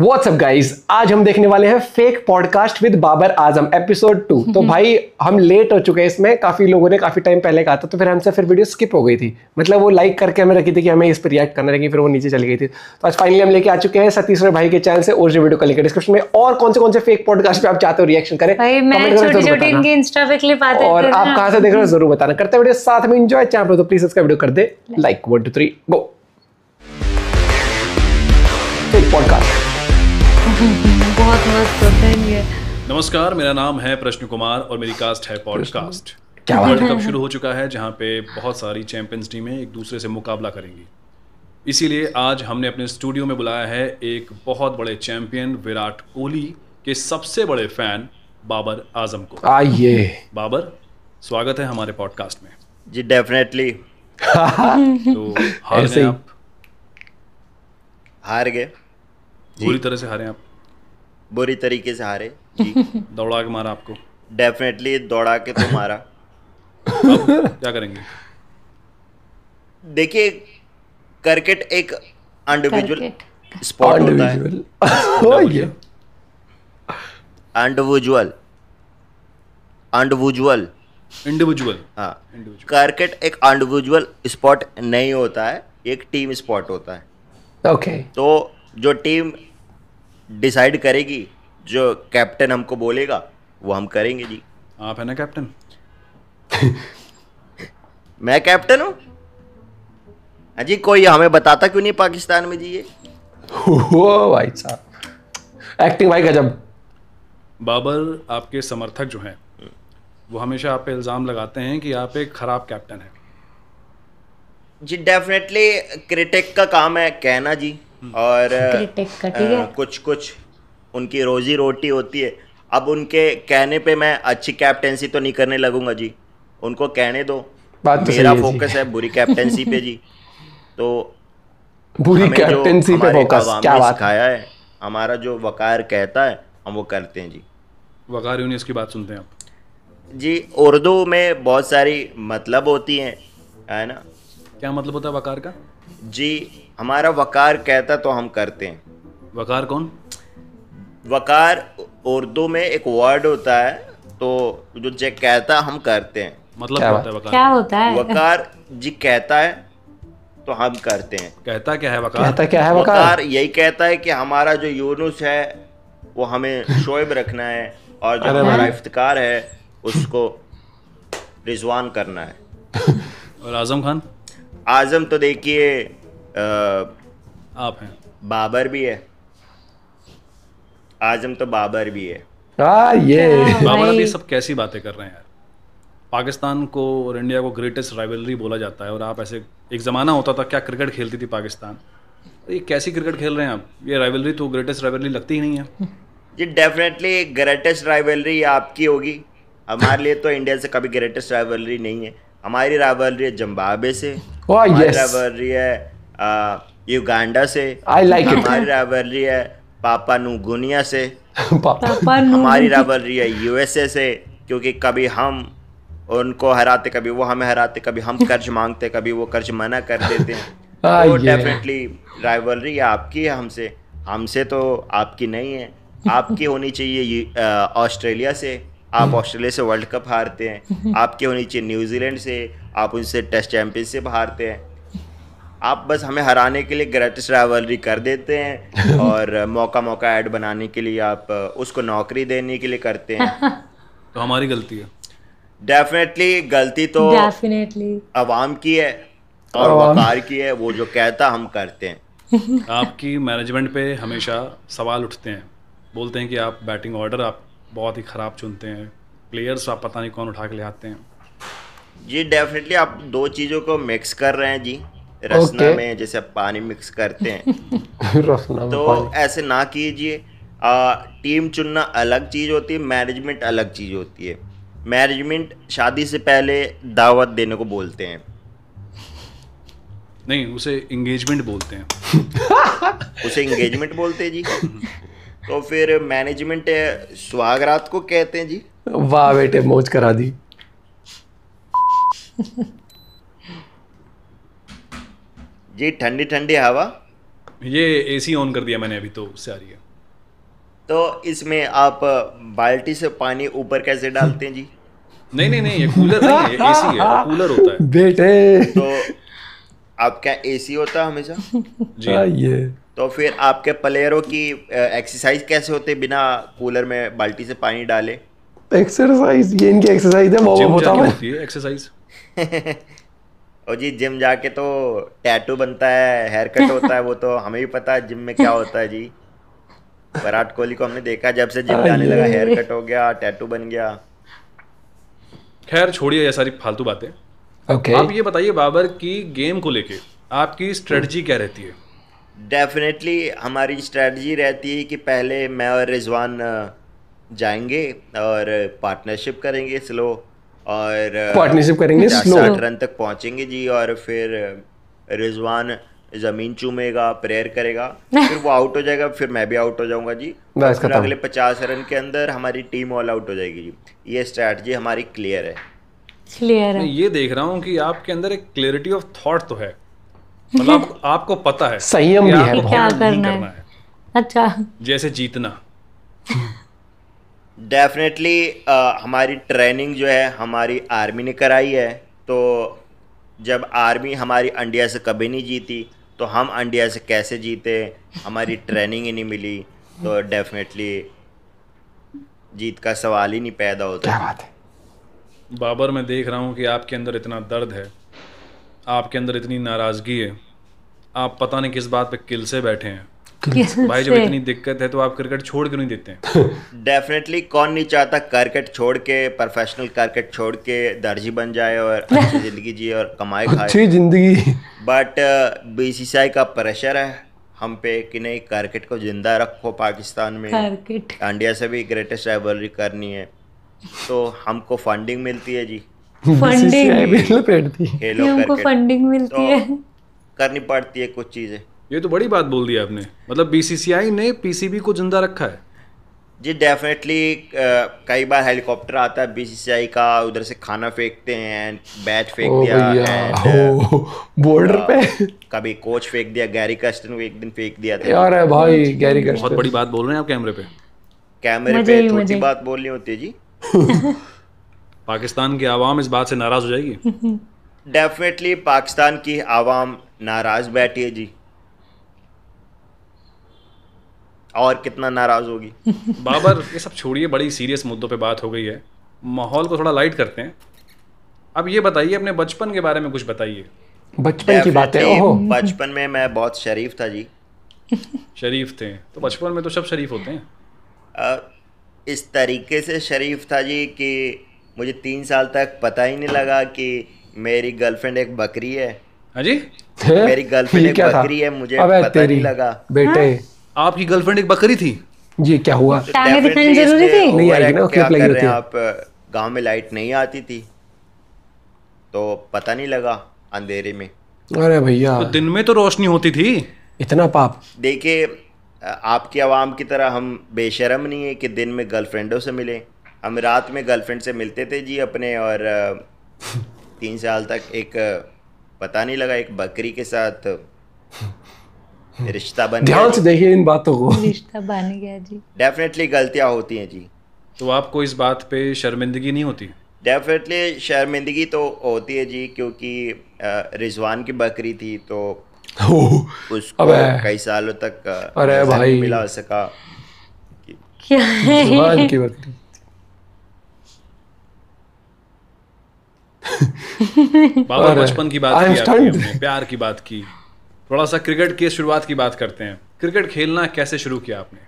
What's up guys, आज हम देखने वाले हैं fake podcast with Babar Azam episode 2। तो भाई हम लेट हो चुके हैं इसमें, काफी लोगों ने काफी टाइम पहले कहा था, तो फिर हमसे वीडियो स्किप हो गई थी। मतलब वो लाइक करके हमें रखी थी कि हमें इस पर रिएक्ट करना रहेगी, फिर वो नीचे चली गई थी। तो आज फाइनली हम लेके आ चुके हैं सतीश भाई के चैनल से ओरिजिनल वीडियो का लिंक डिस्क्रिप्शन में। और कौन से फेक पॉडकास्ट पे आप चाहते हो रिएक्शन करें, मैं छोटी-छोटी इनके इंस्टा पे क्लिप आते हैं और आप कहां से देख रहे हो जरूर बताना। करते वीडियो साथ में एंजॉय। चैनल पर तो प्लीज इसका वीडियो कर they like. 1 2 3 go. Fake podcast बहुत मस्त होता है ये। नमस्कार, मेरा नाम है प्रश्न कुमार और मेरी कास्ट है पॉडकास्ट। क्या बात वर्ल्ड कप शुरू हो चुका है जहां पे बहुत सारी चैंपियंस टीमें एक दूसरे से मुकाबला करेंगी। इसीलिए आज हमने अपने स्टूडियो में बुलाया है एक बहुत बड़े चैंपियन विराट कोहली के सबसे बड़े फैन बाबर आजम को। आइए बाबर, स्वागत है हमारे पॉडकास्ट में। जी डेफिनेटली। तो हार ऐसे गए ही। आप, हार गए, बुरी तरह से हारे आप, बुरी तरीके से हारे जी। दौड़ा के मारा आपको। डेफिनेटली दौड़ा के तो मारा। अब क्या करेंगे? देखिए, क्रिकेट एक इंडिविजुअल स्पोर्ट होता है। Individual individual. हाँ, इंडिविजुअल। क्रिकेट एक इंडिविजुअल स्पोर्ट नहीं होता है, एक टीम स्पोर्ट होता है। ओके। तो जो टीम डिसाइड करेगी, जो कैप्टन हमको बोलेगा वो हम करेंगे जी। आप है ना कैप्टन? मैं कैप्टन हूँ। हाँ जी, कोई हमें बताता क्यों नहीं पाकिस्तान में जी ये? ओ भाई साहब, एक्टिंग भाई गजब। बाबर, आपके समर्थक जो हैं वो हमेशा आप पे इल्ज़ाम लगाते हैं कि आप एक खराब कैप्टन हैं। जी डेफिनेटली क्रिटिक का काम है कहना जी, और क्रिटिक का, ठीक है। कुछ उनकी रोजी रोटी होती है। अब उनके कहने पे मैं अच्छी कैप्टेंसी तो नहीं करने लगूंगा जी, उनको कहने दो। बात तो मेरा सही है फोकस है बुरी कैप्टेंसी पे जी। तो बुरी हमें जो कैप्टेंसी पे हमारे फोकस, आवाम क्या ने बात है। सिखाया है, हमारा जो वकार कहता है हम वो करते हैं जी। वकार यूनिस की बात सुनते हैं आप? जी, उर्दू में बहुत सारी मतलब होती हैं, है ना क्या मतलब होता है वकार का? जी। हमारा वकार कहता तो हम करते हैं। वकार कौन? वकार उर्दू में एक वर्ड होता है, तो जो कहता हम करते हैं। मतलब क्या क्या बात? होता है वकार? क्या होता है? वकार जी कहता है तो हम करते हैं। कहता क्या है वकार? कहता क्या है वकार? वकार यही कहता है कि हमारा जो यूनुस है वो हमें शोएब रखना है, और जो अरे हमारा भाई। इफ्तिकार है उसको रिजवान करना है। और आजम खान? आजम तो देखिए आप हैं। बाबर भी है। आजम तो बाबर भी है। ये बाबर, अब ये भाई। सब कैसी बातें कर रहे हैं यार? पाकिस्तान को और इंडिया को ग्रेटेस्ट राइवलरी बोला जाता है, और आप ऐसे, एक ज़माना होता था क्या क्रिकेट खेलती थी पाकिस्तान, ये कैसी क्रिकेट खेल रहे हैं आप? ये राइवलरी तो ग्रेटेस्ट राइवलरी लगती ही नहीं है। जी डेफिनेटली ग्रेटेस्ट राइवलरी आपकी होगी, हमारे लिए तो इंडिया से कभी ग्रेटेस्ट राइवलरी नहीं है। हमारी राइवलरी है जिम्बाब्वे से, हमारी yes. राइवलरी है युगांडा से, I like it. हमारी राइवलरी है पापा न्यूगिनिया से, पापा हमारी राइवलरी है यूएसए से, क्योंकि कभी हम उनको हराते, कभी वो हमें हराते, कभी हम कर्ज मांगते, कभी वो कर्ज मना कर देते हैं। तो डेफिनेटली राइवलरी आपकी है हमसे, हमसे तो आपकी नहीं है। आपकी होनी चाहिए ऑस्ट्रेलिया से, आप ऑस्ट्रेलिया से वर्ल्ड कप हारते हैं। आपकी होनी चाहिए न्यूजीलैंड से, आप उनसे टेस्ट चैंपियनशिप हारते हैं। आप बस हमें हराने के लिए ग्रेटेस्ट राइवलरी कर देते हैं, और मौका ऐड बनाने के लिए आप उसको नौकरी देने के लिए करते हैं। तो हमारी गलती है। डेफिनेटली गलती तो डेफिनेटली अवाम की है और वकार की है, वो जो कहता हम करते हैं। आपकी मैनेजमेंट पे हमेशा सवाल उठते हैं, बोलते हैं कि आप बैटिंग ऑर्डर आप बहुत ही ख़राब चुनते हैं, प्लेयर्स आप पता नहीं कौन उठा के ले आते हैं। जी डेफिनेटली आप दो चीज़ों को मिक्स कर रहे हैं जी, रसना Okay. में जैसे पानी मिक्स करते हैं। रसना में तो पानी। ऐसे ना कीजिए। टीम चुनना अलग चीज़ होती है, मैनेजमेंट अलग चीज़ होती है। मैनेजमेंट शादी से पहले दावत देने को बोलते हैं। नहीं, उसे इंगेजमेंट बोलते हैं। उसे इंगेजमेंट बोलते हैं जी। तो फिर मैनेजमेंट सुहागरात को कहते हैं जी। वाह बेटे, मौज करा दी। जी ठंडी ठंडी हवा। ये एसी ऑन कर दिया मैंने अभी, तो उससे आ रही है। तो इसमें आप बाल्टी से पानी ऊपर कैसे डालते हैं जी? नहीं, ये कूलर नहीं है, एसी है, कूलर होता है बेटे। तो आपका एसी होता है हमेशा जी। ये तो फिर आपके प्लेयरों की एक्सरसाइज कैसे होते बिना कूलर में बाल्टी से पानी डाले? एक्सरसाइज, ये इनकी एक्सरसाइज है। वो जिम होता जाके है होती है एक्सरसाइज। और जी जिम जाके तो टैटू बनता है, हेयर कट होता है, वो तो हमें भी पता है जिम में क्या होता है जी। विराट कोहली को हमने देखा जब से जिम जाने लगा, हेयर कट हो गया, टैटू बन गया। खैर छोड़िए ये सारी फालतू बातें। ओके। आप ये बताइए बाबर की गेम को लेके आपकी स्ट्रेटजी क्या रहती है? डेफिनेटली हमारी स्ट्रेटजी रहती है कि पहले मैं और रिजवान जाएंगे और पार्टनरशिप करेंगे स्लो, और पार्टनरशिप करेंगे स्लो, 60 रन तक पहुंचेंगे जी। और फिर रिजवान ज़मीन चूमेगा, प्रेयर करेगा, फिर वो आउट हो जाएगा, फिर मैं भी आउट हो जाऊंगा जी। बस फिर खत्म। अगले 50 रन के अंदर हमारी टीम ऑल आउट हो जाएगी जी। ये स्ट्रेटजी हमारी क्लियर है। क्लियर मैं है। ये देख रहा हूँ कि आपके अंदर एक क्लैरिटी ऑफ थॉट तो है, मतलब आपको पता है संयम कि भी है आपको क्या नहीं करना है। अच्छा, जैसे जीतना। डेफिनेटली हमारी ट्रेनिंग जो है हमारी आर्मी ने कराई है। तो जब आर्मी हमारी इंडिया से कभी नहीं जीती तो हम इंडिया से कैसे जीते? हमारी ट्रेनिंग ही नहीं मिली, तो डेफिनेटली जीत का सवाल ही नहीं पैदा होता। क्या बात है। बाबर मैं देख रहा हूँ कि आपके अंदर इतना दर्द है, आपके अंदर इतनी नाराज़गी है, आप पता नहीं किस बात पे किल से बैठे हैं। भाई जब इतनी दिक्कत है तो आप क्रिकेट छोड़ क्यों नहीं देते हैं? डेफिनेटली कौन नहीं चाहता क्रिकेट छोड़ के, प्रोफेशनल क्रिकेट छोड़ के दर्जी बन जाए और अच्छी ज़िंदगी जिए और कमाए खाए। अच्छी जिंदगी। बट बीसीसीआई का प्रेशर है हम पे कि नहीं, क्रिकेट को जिंदा रखो पाकिस्तान में, क्रिकेट इंडिया से भी ग्रेटेस्ट राइवलरी करनी है। तो हमको फंडिंग मिलती है जी, BCCI भी लपेटती है। खेलो हमको क्रिकेट फंडिंग मिलती तो है। करनी पड़ती है कुछ चीज़ें ये तो बड़ी बात बोल दी आपने, मतलब बीसीसीआई ने पीसीबी को जिंदा रखा है। जी। डेफिनेटली कई बार हेलीकॉप्टर आता है बीसीसीआई का, उधर से खाना फेंकते हैं, बैट फेंक ओ दिया, भैया, and, बॉर्डर पे कभी कोच फेंक दिया, गैरी कर्स्टन को एक दिन फेंक दिया था। यार है भाई, गैरी बहुत कर्स्टन। बड़ी बात बोल रहे हैं आप कैमरे पे। कैमरे मजे पे ही छोटी मजे। बात बोलनी होती है जी। पाकिस्तान की आवाम इस बात से नाराज हो जाएगी। डेफिनेटली पाकिस्तान की आवाम नाराज बैठी है जी, और कितना नाराज होगी। बाबर ये सब छोड़िए, बड़ी सीरियस मुद्दों पे बात हो गई है, माहौल को थोड़ा लाइट करते हैं। अब ये बताइए अपने बचपन के बारे में कुछ बताइए। बचपन की बात है। Definitely, ओहो, बचपन में मैं बहुत शरीफ था जी। शरीफ थे तो बचपन में तो सब शरीफ होते हैं। इस तरीके से शरीफ था जी कि मुझे 3 साल तक पता ही नहीं लगा कि मेरी गर्लफ्रेंड एक बकरी है। हाँ जी, मेरी गर्लफ्रेंड ये एक क्या था? बकरी है, मुझे अबे पता तेरी नहीं लगा। बेटे, आपकी गर्लफ्रेंड एक बकरी थी? ये क्या हुआ? टांगे दिखानी Definitely जरूरी इसमें थी? नहीं आएगी ना, overreact क्या क्लिप लगी कर रहे हैं होती आप? गांव में लाइट नहीं आती थी तो पता नहीं लगा अंधेरे में। अरे भैया, तो दिन में तो रोशनी होती थी। इतना पाप। देखिए आपकी आवाम की तरह हम बेशरम नहीं है कि दिन में गर्लफ्रेंडों से मिले। हम रात में गर्लफ्रेंड से मिलते थे जी अपने, और 3 साल तक एक पता नहीं लगा एक बकरी के साथ रिश्ता बन गया। ध्यान से देखिए इन बातों को। रिश्ता बन गया जी। डेफिनेटली गलतियां होती हैं जी। तो आपको इस बात पे शर्मिंदगी नहीं होती? डेफिनेटली शर्मिंदगी तो होती है जी, क्योंकि रिजवान की बकरी थी तो उसको अबे। कई सालों तक अरे नजर भाई। नहीं मिला सका। क्या है? जुबान की बकरी। बाबर अरे, बचपन की बात I am की आपने, stunned. हमने प्यार की बात की, थोड़ा सा क्रिकेट की शुरुआत की बात करते हैं। क्रिकेट खेलना कैसे शुरू किया आपने?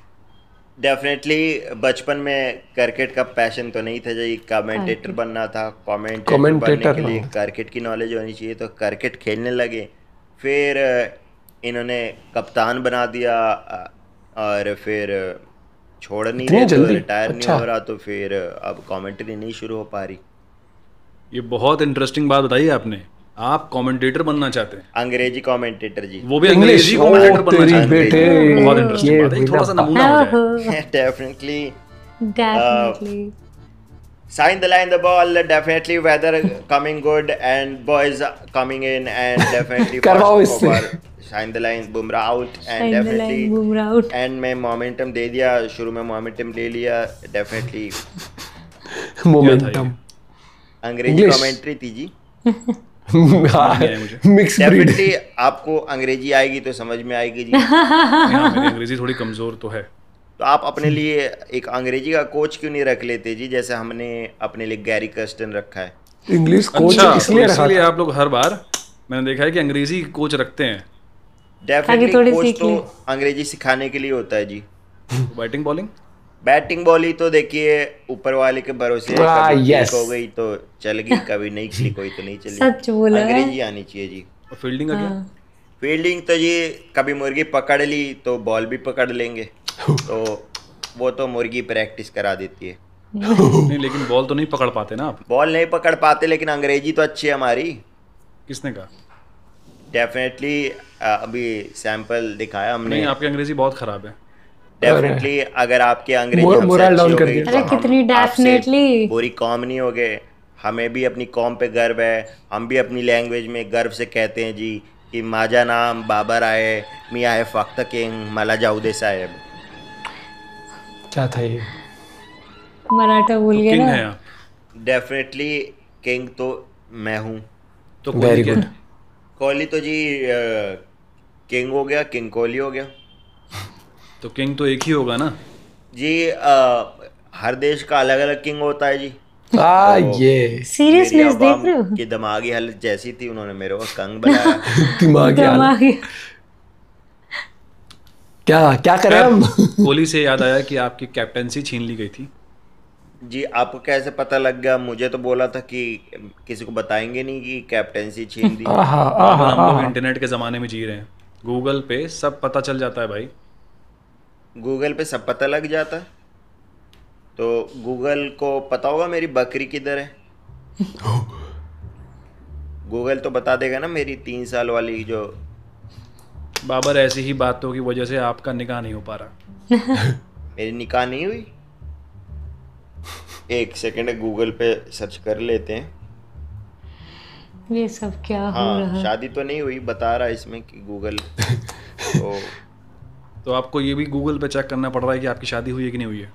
डेफिनेटली बचपन में क्रिकेट का पैशन तो नहीं था जी, कमेंटेटर बनना था। कमेंटेटर बनने Commentator के लिए बनना। क्रिकेट की नॉलेज होनी चाहिए, तो क्रिकेट खेलने लगे। फिर इन्होंने कप्तान बना दिया, और फिर छोड़ नहीं इतनी रहे, तो जल्दी? रिटायर नहीं अच्छा। हो रहा, तो फिर अब कमेंट्री नहीं शुरू हो पा रही। ये बहुत इंटरेस्टिंग बात बताई आपने, आप कमेंटेटर बनना चाहते हैं, अंग्रेजी कमेंटेटर जी। वो भी इंग्लिश। अंग्रेजी ओ कमेंटेटर बनना तेरी चाहते बेटे, हैं। बहुत इंटरेस्टिंग ये बात है, ये थोड़ा सा नमूना हो जाए। Definitely Definitely. sign the line the ball, definitely weather coming good and boys coming in, and definitely करवाओ first इससे। over shine the line Bumrah out and Shine the line, definitely Bumrah out. And में momentum दे दिया, शुरू में momentum ले लिया definitely. Momentum अंग्रेजी English. Commentary थी जी। नहीं आया मुझे। Mix breed. डेफिनेटली आपको अंग्रेजी आएगी तो समझ में आएगी जी। हाँ, मेरी अंग्रेजी थोड़ी कमज़ोर तो है। तो आप अपने लिए एक अंग्रेजी का कोच क्यों नहीं रख लेते जी, जैसे हमने अपने लिए गैरी कर्स्टन रखा है। इंग्लिश कोच अच्छा, इसलिए तो रखा इसीलिए था। आप लोग हर बार मैंने देखा है कि अंग्रेजी कोच रखते हैं। डेफिनेटली थोड़ी कोच सीख तो ले। अंग्रेजी सिखाने के लिए होता है जी। बैटिंग बॉलिंग बैटिंग बॉलिंग तो देखिए ऊपर वाले के भरोसे है, Ah, कभी yes. क्लिक हो गई तो चल गई, कभी नहीं क्लिक हुई तो नहीं चली। सच बोला है। अंग्रेजी आनी चाहिए जी। और फील्डिंग का क्या? फील्डिंग तो जी कभी मुर्गी पकड़ ली तो बॉल भी पकड़ लेंगे, तो वो तो मुर्गी प्रैक्टिस करा देती है। नहीं, लेकिन बॉल तो नहीं पकड़ पाते ना आप। बॉल नहीं पकड़ पाते लेकिन अंग्रेजी तो अच्छी है हमारी। किसने कहा? डेफिनेटली अभी सैंपल दिखाया हमने। नहीं, आपकी अंग्रेजी बहुत खराब है। डेफिनेटली अगर आपकी अंग्रेजी हमसे मोरल अच्छी डाउन हो कर गई दिया। तो अरे हम कितनी आपसे definitely। बुरी कौम नहीं हो गए। हमें भी अपनी कौम पे गर्व है, हम भी अपनी लैंग्वेज में गर्व से कहते हैं जी कि माजा नाम बाबर आए मियाँ है फख्त किंग मला जाऊदे साहब। क्या था ये? मराठा भूल गया किंग ना। है आप। डेफिनेटली किंग तो मैं हूँ। तो Very कोहली क्या good. है? कोहली तो जी किंग हो गया, किंग कोहली हो गया तो किंग तो एक ही होगा ना। जी। हर देश का अलग अलग किंग होता है जी। ये सीरियसनेस मेरी देख रहे हो? आवाम की दिमागी हालत जैसी थी, उन्होंने मेरे को कंग बनाया। दिमाग दिमाग क्या क्या करें हम? कोहली से याद आया कि आपकी कैप्टेंसी छीन ली गई थी। जी आपको कैसे पता लग गया? मुझे तो बोला था कि किसी को बताएंगे नहीं कि कैप्टेंसी छीन दी। आहा अब हम लोग आहा इंटरनेट के ज़माने में जी रहे हैं, गूगल पे सब पता चल जाता है भाई। गूगल पे सब पता लग जाता है, तो गूगल को पता होगा मेरी बकरी किधर है। गूगल तो बता देगा ना मेरी 3 साल वाली जो। बाबर, ऐसी ही बातों की वजह से आपका निकाह नहीं हो पा रहा। मेरी निकाह नहीं हुई। एक सेकंड गूगल पे सर्च कर लेते हैं। ये सब क्या हो हाँ रहा है? शादी तो नहीं हुई बता रहा है इसमें कि गूगल तो आपको ये भी गूगल पे चेक करना पड़ रहा है कि आपकी शादी हुई है कि नहीं हुई है।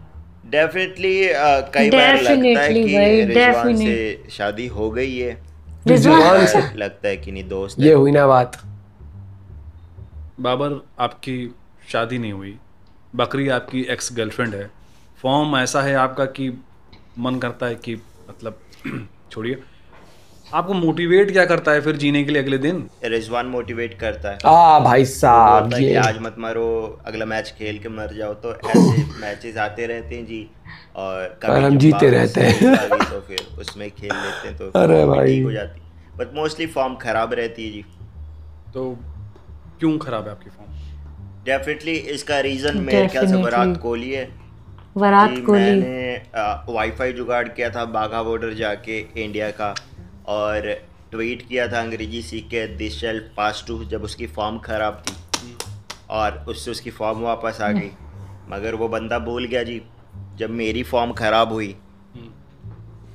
डेफिनेटली कई बार लगता है Definitely कि भाई, रिजवान से शादी हो गई है, रिजवान से लगता है कि नहीं दोस्त ये है। हुई ना बात। बाबर, आपकी शादी नहीं हुई, बकरी आपकी एक्स गर्लफ्रेंड है, फॉर्म ऐसा है आपका कि मन करता है कि मतलब छोड़िए, आपको मोटिवेट क्या करता है फिर जीने के लिए अगले दिन? रिजवान मोटिवेट करता है। भाई वो साहब बोलता है कि ये आज मत मरो, अगला मैच खेल के मर जाओ। तो ऐसे मैचेस आते रहते हैं जी, और कभी हम जब जीते बारिश रहते हैं। सही आ गई तो फिर उसमें खेल लेते हैं तो अरे form भी भाई। ठीक हो जाती, बट मोस्टली फॉर्म खराब रहती है जी। तो क्यों खराब है आपकी फॉर्म? डेफिनेटली इसका रीजन मेरे ख्याल से Definitely। विराट कोहली है। विराट जी कोहली। मैंने वाईफाई जुगाड़ किया था बाघा बॉर्डर जाके इंडिया का, और ट्वीट किया था अंग्रेजी सीख के दिस शैल पास टू, जब उसकी फॉर्म ख़राब थी और उससे उसकी फॉर्म वापस आ गई। मगर वो बंदा भूल गया जी, जब मेरी फॉर्म ख़राब हुई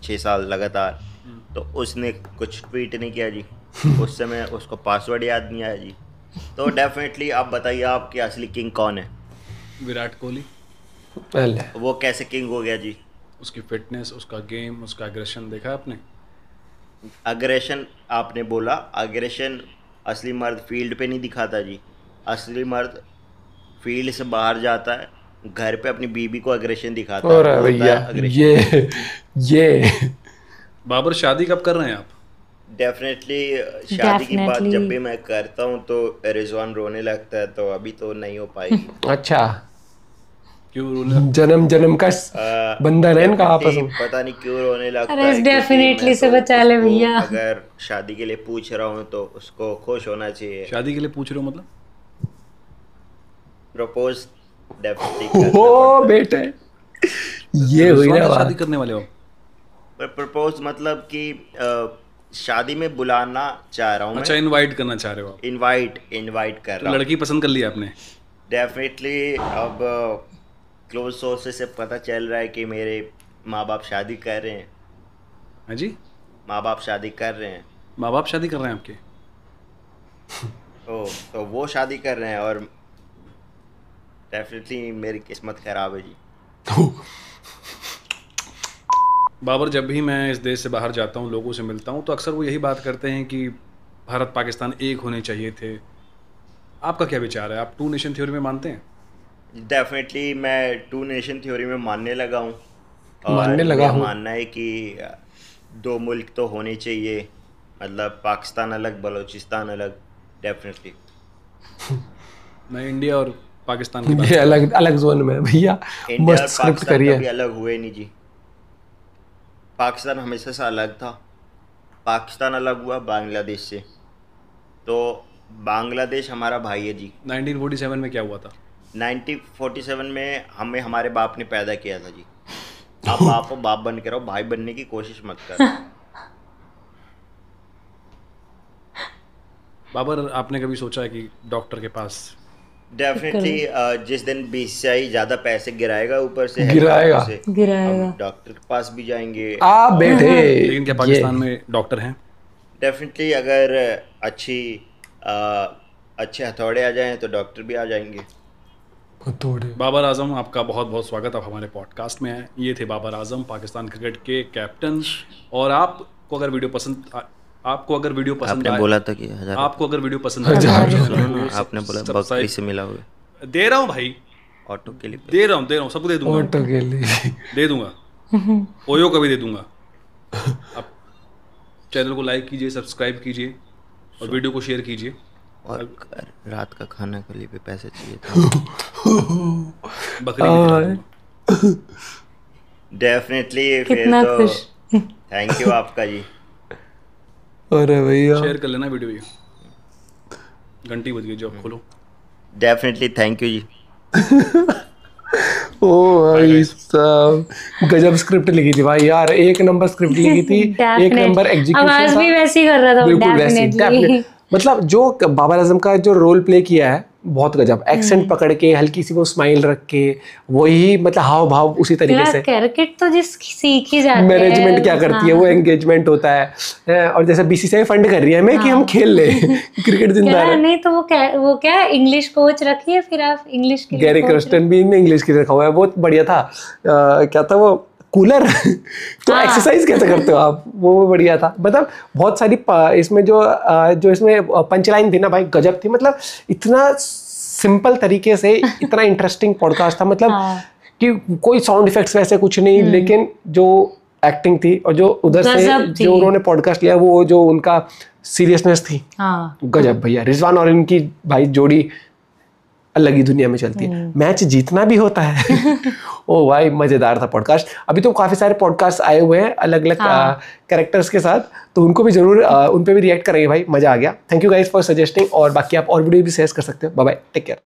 6 साल लगातार, तो उसने कुछ ट्वीट नहीं किया जी। उस समय उसको पासवर्ड याद नहीं आया जी। तो डेफिनेटली आप बताइए आपकी असली किंग कौन है? विराट कोहली। पहले वो कैसे किंग हो गया जी? उसकी फिटनेस, उसका गेम, उसका एग्रेशन देखा है आपने? अग्रेशन आपने बोला, अग्रेशन असली मर्द फील्ड पे नहीं दिखाता जी। असली मर्द फील्ड से बाहर जाता है, घर पे अपनी बीबी को अग्रेशन दिखाता है। और वो होता है भैया aggression। ये बाबर, शादी कब कर रहे हैं आप? डेफिनेटली शादी की बात Definitely। जब भी मैं करता हूँ तो रिजवान रोने लगता है, तो अभी तो नहीं हो पाएगी। अच्छा क्यों रोने लग- जन्म जन्म का बंधन है इनका आपस में। पता नहीं क्यों रोने लगता अरे है, क्योंकि definitely मैं से तो बचा ले उसको भैया। अगर शादी के लिए पूछ रहा हूँ तो उसको खुश होना चाहिए। शादी के लिए पूछ रहे हो मतलब? प्रपोज डेफिनेटली ओ बेटे ये हुई रिजवान ना से शादी बात। करने वाले हो? प्रपोज मतलब कि शादी में बुलाना चाह रहा हूँ अच्छा, मैं। इनवाइट करना चाह रहे हो आप? इनवाइट कर तो रहा हूँ लड़की पसंद कर ली आपने? डेफिनेटली। अब क्लोज सोर्सेस से पता चल रहा है कि मेरे माँ बाप शादी कर रहे हैं। हाँ जी, माँ बाप शादी कर रहे हैं। माँ बाप शादी कर रहे हैं आपके? तो वो शादी कर रहे हैं और डेफिनेटली मेरी किस्मत खराब है जी। बाबर, जब भी मैं इस देश से बाहर जाता हूँ, लोगों से मिलता हूँ, तो अक्सर वो यही बात करते हैं कि भारत पाकिस्तान एक होने चाहिए थे। आपका क्या विचार है? आप 2 नेशन थ्योरी में मानते हैं? डेफिनेटली मैं 2 नेशन थ्योरी में मानने लगा हूँ। मानने लगा हूँ। मानना है कि 2 मुल्क तो होने चाहिए, मतलब पाकिस्तान अलग, बलूचिस्तान अलग। डेफिनेटली मैं इंडिया और पाकिस्तान की बात ये अलग अलग जोन में है भैया। इंडिया और मस्त स्क्रिप्ट पाकिस्तान करी कभी है। अलग हुए नहीं जी। पाकिस्तान हमेशा से अलग था। पाकिस्तान अलग हुआ बांग्लादेश से, तो बांग्लादेश हमारा भाई है जी। 1947 में क्या हुआ था? 1947 में हमें हमारे बाप ने पैदा किया था जी। आप बाप हो, बाप बन के रहो, भाई बनने की कोशिश मत कर। बाबर, आपने कभी सोचा है कि डॉक्टर के पास? डेफिनेटली जिस दिन बीसीसीआई ज्यादा पैसे गिराएगा ऊपर से गिराएगा। हेलीकॉप्टर से, गिराएगा। हम डॉक्टर के पास भी जाएंगे। आ बेटे, लेकिन क्या पाकिस्तान में डॉक्टर हैं? डेफिनेटली अगर अच्छे हथौड़े आ जाएं तो डॉक्टर भी आ जाएंगे। बाबर आजम, आपका बहुत बहुत स्वागत। आप हमारे पॉडकास्ट में हैं। ये थे बाबर आजम, पाकिस्तान क्रिकेट के कैप्टन। और आपको अगर वीडियो पसंद आपने आए, बोला था कि 1000। आपको अगर वीडियो पसंद आए, आपने बोला बकरी से मिला हुआ। दे रहा हूँ भाई, ऑटो के लिए दे रहा हूँ, सबको दे दूंगा, ऑटो के लिए दे दूंगा, ओयो का भी दे दूंगा। आप चैनल को लाइक कीजिए, सब्सक्राइब कीजिए और वीडियो को शेयर कीजिए। और रात का खाना के लिए भी पैसे चाहिए था। बकरी भी खिला दूंगा। डेफिनेटली फिर कितना तो खुश। थैंक यू आपका जी। अरे भैया शेयर कर लेना वीडियो। ये घंटी बज गई, जो अब खोलो। डेफिनेटली थैंक यू जी। ओ भाई साहब, गजब स्क्रिप्ट लिखी थी भाई यार, 1 नंबर स्क्रिप्ट लिखी थी, 1 नंबर एग्जीक्यूशन था। आवाज भी वैसी कर रहा था वो, बिल्कुल वैसे डेफिनेटली। मतलब जो बाबर आजम का जो रोल प्ले किया है बहुत गजब, एक्सेंट पकड़ के, हल्की सी वो स्माइल रख के, वही मतलब हाव भाव उसी तरीके से। क्रिकेट तो जिस सीखी जाती है, मैनेजमेंट क्या करती है, वो एंगेजमेंट होता है। और जैसे बीसीसीआई फंड कर रही है हमें कि हम खेल ले क्रिकेट जिंदा है। नहीं तो वो क्या इंग्लिश कोच रखिए, फिर आप इंग्लिश के लिए गैरी कर्स्टन भी ने इंग्लिश की रखा हुआ है, बहुत बढ़िया था। क्या था वो, कूलर तो एक्सरसाइज कैसे करते हो आप, वो बढ़िया था। मतलब बहुत सारी इसमें जो इसमें पंचलाइन थी ना भाई, गजब थी। मतलब इतना सिंपल तरीके से इतना इंटरेस्टिंग पॉडकास्ट था। मतलब कि कोई साउंड इफेक्ट्स वैसे कुछ नहीं, लेकिन जो एक्टिंग थी और जो उधर से जो उन्होंने पॉडकास्ट लिया, वो जो उनका सीरियसनेस थी, गजब भैया। रिजवान और इनकी भाई जोड़ी अलग ही दुनिया में चलती है। मैच जीतना भी होता है। ओ भाई मजेदार था पॉडकास्ट। अभी तो काफी सारे पॉडकास्ट आए हुए हैं अलग अलग कैरेक्टर्स के साथ, तो उनको भी जरूर उन पे भी रिएक्ट करेंगे भाई, मजा आ गया। Thank you guys for suggesting, और बाकी आप और वीडियो भी शेयर कर सकते हो। Bye bye, take care.